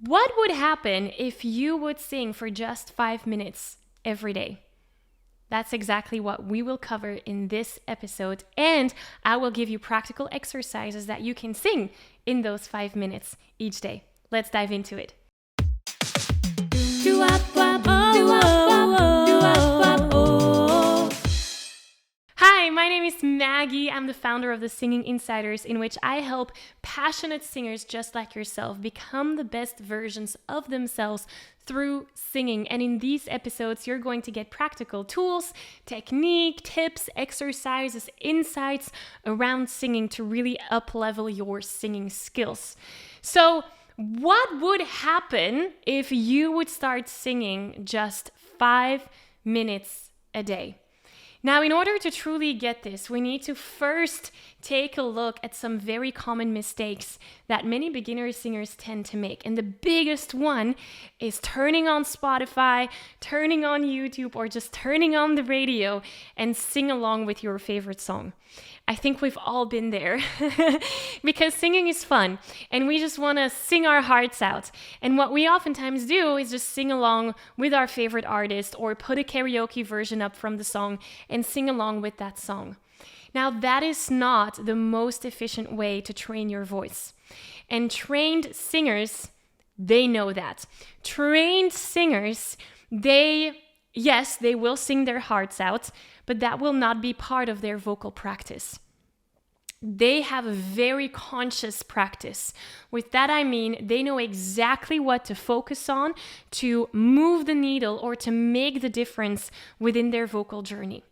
What would happen if you would sing for just 5 minutes every day? That's exactly what we will cover in this episode, and I will give you practical exercises that you can sing in those 5 minutes each day. Let's dive into it. Hi, my name is Maggie. I'm the founder of the Singing Insiders, in which I help passionate singers just like yourself become the best versions of themselves through singing. And in these episodes, you're going to get practical tools, technique, tips, exercises, insights around singing to really up-level your singing skills. So, what would happen if you would start singing just 5 minutes a day? Now, in order to truly get this, we need to first take a look at some very common mistakes that many beginner singers tend to make. And the biggest one is turning on Spotify, turning on YouTube, or just turning on the radio and sing along with your favorite song. I think we've all been there because singing is fun and we just want to sing our hearts out. And what we oftentimes do is just sing along with our favorite artist or put a karaoke version up from the song and sing along with that song. Now, that is not the most efficient way to train your voice. And trained singers, they know that. Trained singers, they will sing their hearts out, but that will not be part of their vocal practice. They have a very conscious practice. With that, I mean, they know exactly what to focus on to move the needle or to make the difference within their vocal journey.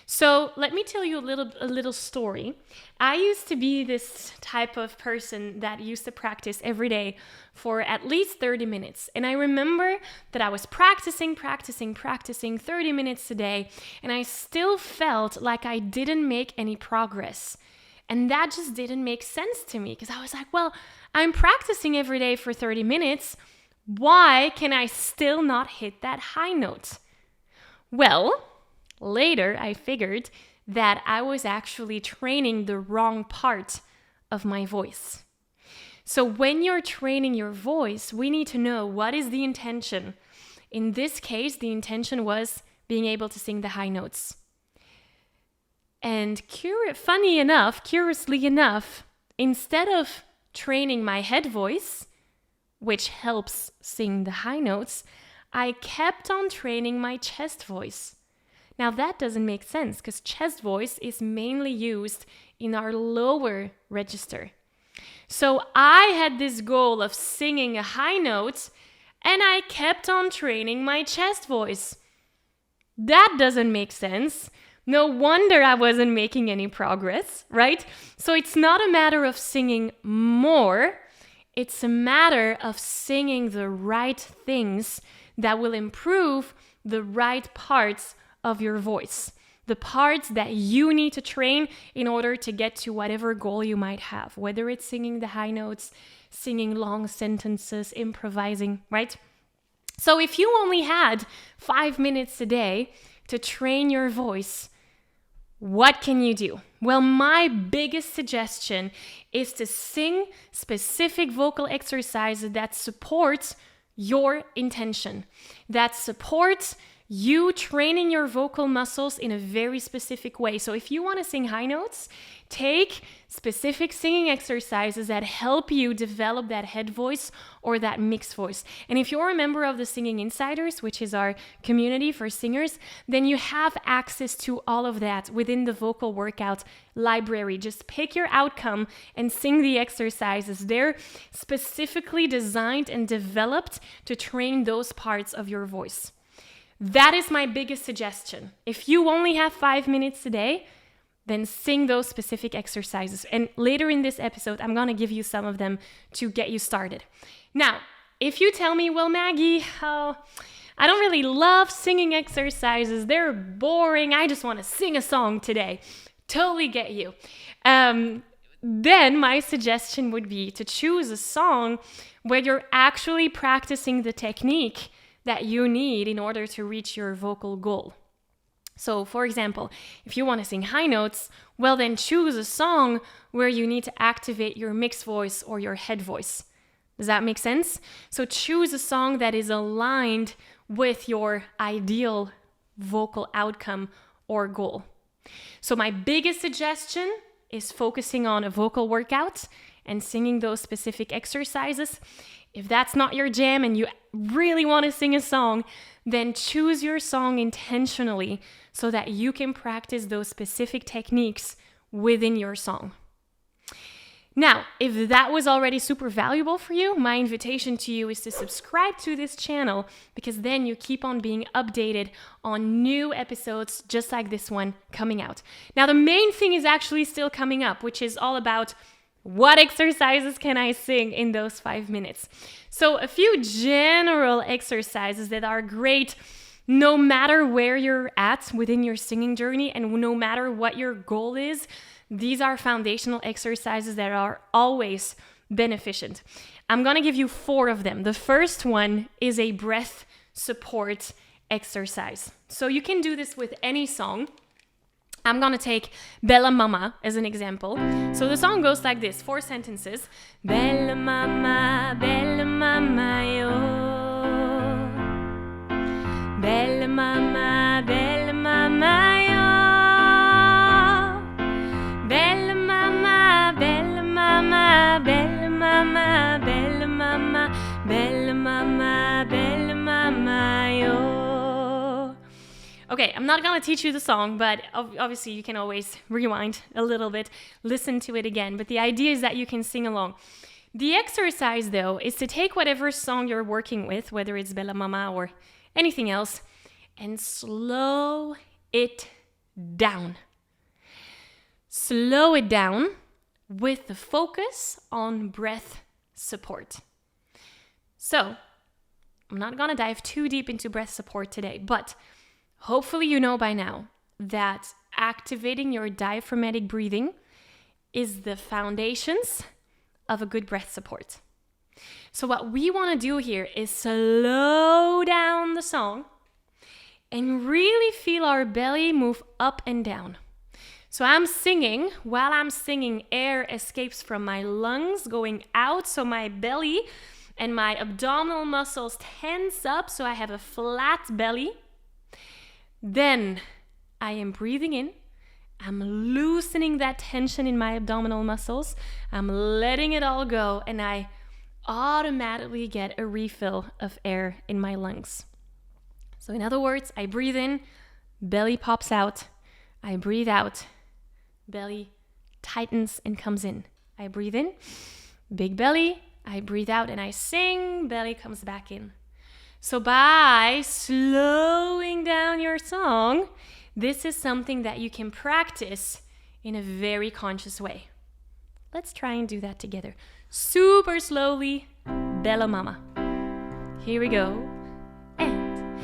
So let me tell you a little story. I used to be this type of person that used to practice every day for at least 30 minutes. And I remember that I was practicing 30 minutes a day, and I still felt like I didn't make any progress. And that just didn't make sense to me because I was like, well, I'm practicing every day for 30 minutes. Why can I still not hit that high note? Well, later, I figured that I was actually training the wrong part of my voice. So when you're training your voice, we need to know what is the intention. In this case, the intention was being able to sing the high notes. And curiously enough, instead of training my head voice, which helps sing the high notes, I kept on training my chest voice. Now that doesn't make sense because chest voice is mainly used in our lower register. So I had this goal of singing a high note and I kept on training my chest voice. That doesn't make sense. No wonder I wasn't making any progress, right? So it's not a matter of singing more. It's a matter of singing the right things that will improve the right parts of your voice, the parts that you need to train in order to get to whatever goal you might have, whether it's singing the high notes, singing long sentences, improvising, right? So if you only had 5 minutes a day to train your voice, what can you do? Well, my biggest suggestion is to sing specific vocal exercises that support your intention, that support you training your vocal muscles in a very specific way. So if you want to sing high notes, take specific singing exercises that help you develop that head voice or that mixed voice. And if you're a member of the Singing Insiders, which is our community for singers, then you have access to all of that within the vocal workout library. Just pick your outcome and sing the exercises. They're specifically designed and developed to train those parts of your voice. That is my biggest suggestion. If you only have 5 minutes a day, then sing those specific exercises. And later in this episode, I'm going to give you some of them to get you started. Now, if you tell me, well, Maggie, I don't really love singing exercises. They're boring. I just want to sing a song today. Totally get you. Then my suggestion would be to choose a song where you're actually practicing the technique that you need in order to reach your vocal goal. So, for example, if you want to sing high notes, well, then choose a song where you need to activate your mixed voice or your head voice. Does that make sense? So choose a song that is aligned with your ideal vocal outcome or goal. So my biggest suggestion is focusing on a vocal workout and singing those specific exercises. If that's not your jam and you really want to sing a song, then choose your song intentionally so that you can practice those specific techniques within your song. Now, if that was already super valuable for you, my invitation to you is to subscribe to this channel, because then you keep on being updated on new episodes just like this one coming out. Now, the main thing is actually still coming up, which is all about what exercises can I sing in those 5 minutes. So a few general exercises that are great no matter where you're at within your singing journey and no matter what your goal is. These are foundational exercises that are always beneficial. I'm going to give you 4 of them. The first one is a breath support exercise. So you can do this with any song. I'm going to take Bella Mama as an example. So the song goes like this, 4 sentences. Bella Mama, yo. Bella Mama, yo. Bella mama, bella mama, bella mama, bella mama, bella mama, bella mama, yo. Okay, I'm not gonna teach you the song, but obviously you can always rewind a little bit, listen to it again. But the idea is that you can sing along. The exercise, though, is to take whatever song you're working with, whether it's Bella Mama or anything else, and slow it down. Slow it down with the focus on breath support. So, I'm not going to dive too deep into breath support today, but hopefully you know by now that activating your diaphragmatic breathing is the foundations of a good breath support. So what we want to do here is slow down the song and really feel our belly move up and down. So I'm singing. While I'm singing, air escapes from my lungs going out. So my belly and my abdominal muscles tense up. So I have a flat belly. Then I am breathing in. I'm loosening that tension in my abdominal muscles. I'm letting it all go. And I automatically get a refill of air in my lungs. So in other words, I breathe in, belly pops out. I breathe out. Belly tightens and comes in. I breathe in, big belly. I breathe out and I sing, belly comes back in. So by slowing down your song, this is something that you can practice in a very conscious way. Let's try and do that together. Super slowly, Bella Mama. Here we go. And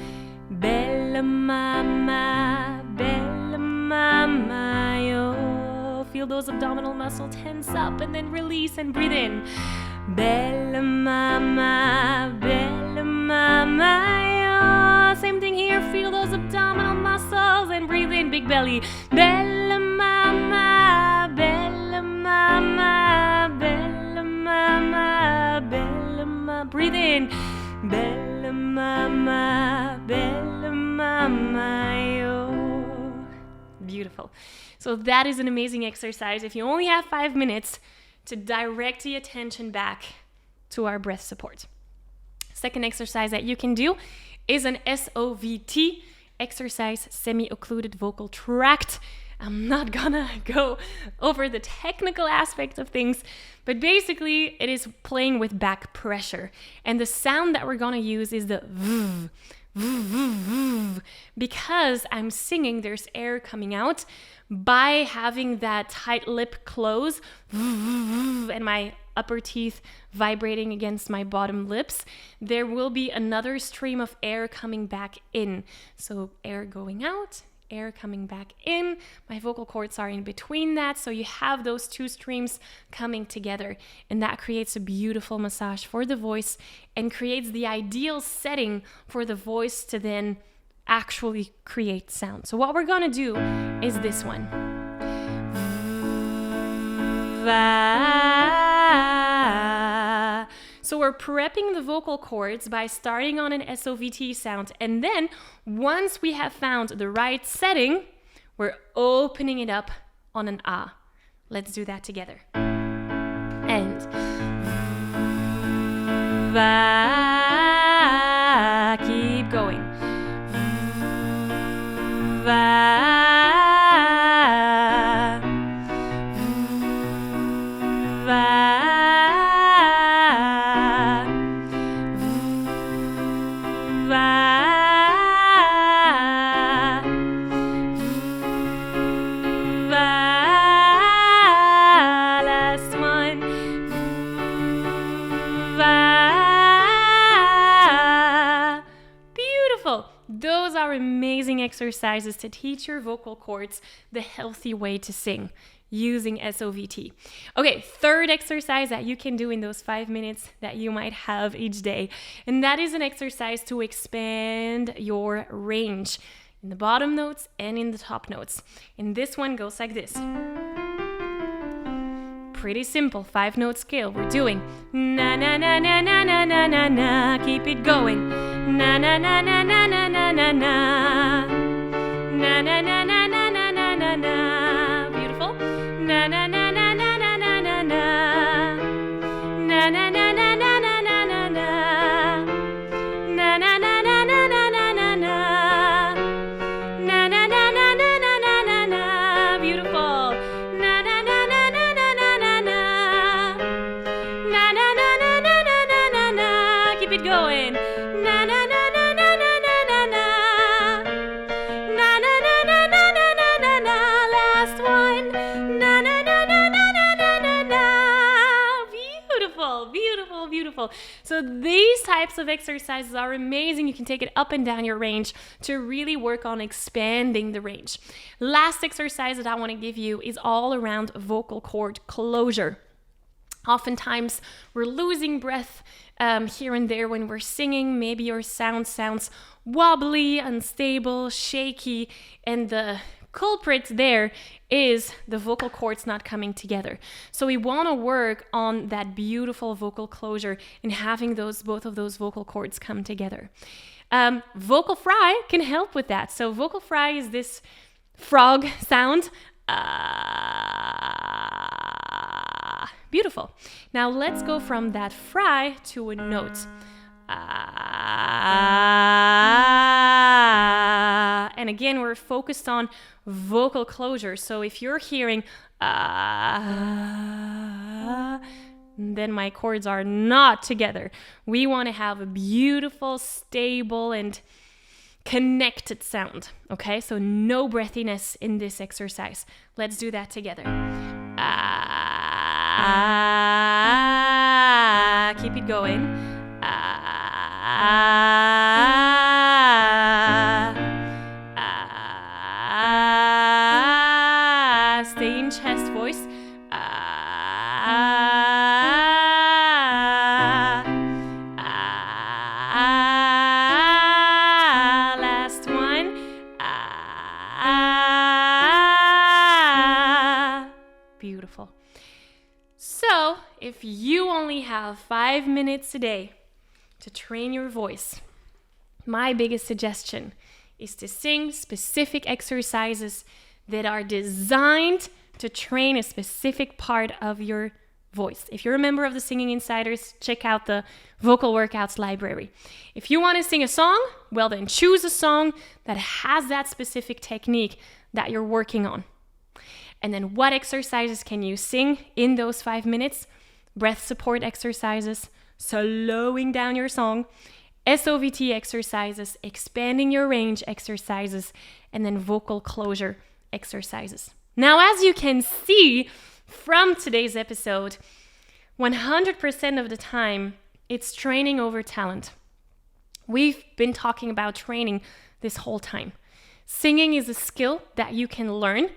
Bella Mama, Bella Mama, yo. Feel those abdominal muscles tense up and then release and breathe in. Bella Mama, Bella Mama, yo. Same thing here. Feel those abdominal muscles and breathe in, big belly. Bella Mama, Bella Mama, Bella Mama, Bella Mama. Breathe in. Bella Mama, Bella Mama, yo. Beautiful. So that is an amazing exercise. If you only have 5 minutes to direct the attention back to our breath support. Second exercise that you can do is an SOVT exercise, semi-occluded vocal tract. I'm not gonna go over the technical aspect of things, but basically it is playing with back pressure. And the sound that we're gonna use is the v, v, v, v. Because I'm singing, there's air coming out. By having that tight lip close and my upper teeth vibrating against my bottom lips, there will be another stream of air coming back in. So air going out, air coming back in. My vocal cords are in between that. So you have those 2 streams coming together, and that creates a beautiful massage for the voice and creates the ideal setting for the voice to then actually create sound. So what we're gonna do is this one. Va, So we're prepping the vocal cords by starting on an SOVT sound. And then once we have found the right setting, we're opening it up on an ah. Let's do that together. And va, keep going. Va, va, va, last one. Va. Beautiful. Those are amazing exercises to teach your vocal cords the healthy way to sing using SOVT. Okay, third exercise that you can do in those 5 minutes that you might have each day, and that is an exercise to expand your range in the bottom notes and in the top notes. And this one goes like this. Pretty simple 5-note scale. We're doing na na na na na na na na na. Keep it going. Na na na na na na na na na. Na na na na na na na na na. Beautiful. Na na na na na na na na na. Na na na na na na na na na. Na na na na na na na na na. Na na na na na na na na na. Beautiful. Na na na na na na na na na. Na na na na na na na na na. Keep it going. Na na na na na na na na na. Na na na na na na na na na. Last one. Na na na na na na na na na. Beautiful, beautiful, beautiful. So these types of exercises are amazing. You can take it up and down your range to really work on expanding the range. Last exercise that I want to give you is all around vocal cord closure. Oftentimes we're losing breath here and there when we're singing. Maybe your sound sounds wobbly, unstable, shaky, and the culprit there is the vocal cords not coming together. So we want to work on that beautiful vocal closure and having both of those vocal cords come together. Vocal fry can help with that. So vocal fry is this frog sound. Beautiful. Now let's go from that fry to a note. And again, we're focused on vocal closure. So if you're hearing then my chords are not together. We want to have a beautiful, stable, and connected sound. Okay, so no breathiness in this exercise. Let's do that together. Keep it going. Stay in chest voice. Last one. Beautiful. So, if you only have 5 minutes a day to train your voice, my biggest suggestion is to sing specific exercises that are designed to train a specific part of your voice. If you're a member of the Singing Insiders, check out the Vocal Workouts library. If you want to sing a song, well then choose a song that has that specific technique that you're working on. And then what exercises can you sing in those 5 minutes? Breath support exercises, slowing down your song, SOVT exercises, expanding your range exercises, and then vocal closure exercises. Now, as you can see from today's episode, 100% of the time, it's training over talent. We've been talking about training this whole time. Singing is a skill that you can learn.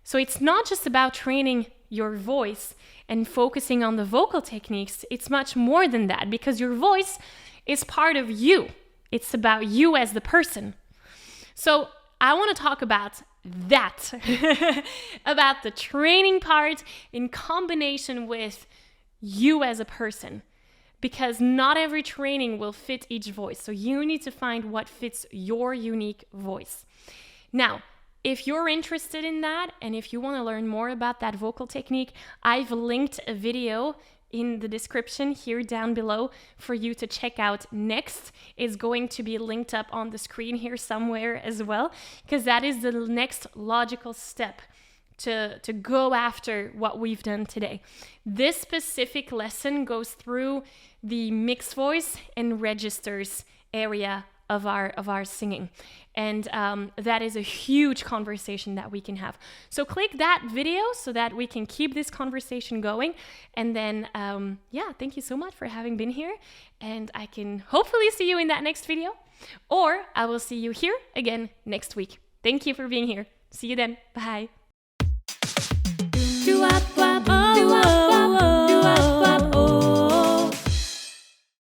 So it's not just about training your voice and focusing on the vocal techniques. It's much more than that, because your voice is part of you. It's about you as the person. So I want to talk about that, about the training part in combination with you as a person. because not every training will fit each voice. So you need to find what fits your unique voice. Now, if you're interested in that, and if you want to learn more about that vocal technique, I've linked a video in the description here down below for you to check out next. It's going to be linked up on the screen here somewhere as well, because that is the next logical step to go after what we've done today. This specific lesson goes through the mixed voice and registers area of our singing, and that is a huge conversation that we can have. So click that video so that we can keep this conversation going, and then thank you so much for having been here, and I can hopefully see you in that next video, or I will see you here again next week. Thank you for being here. See you then. Bye.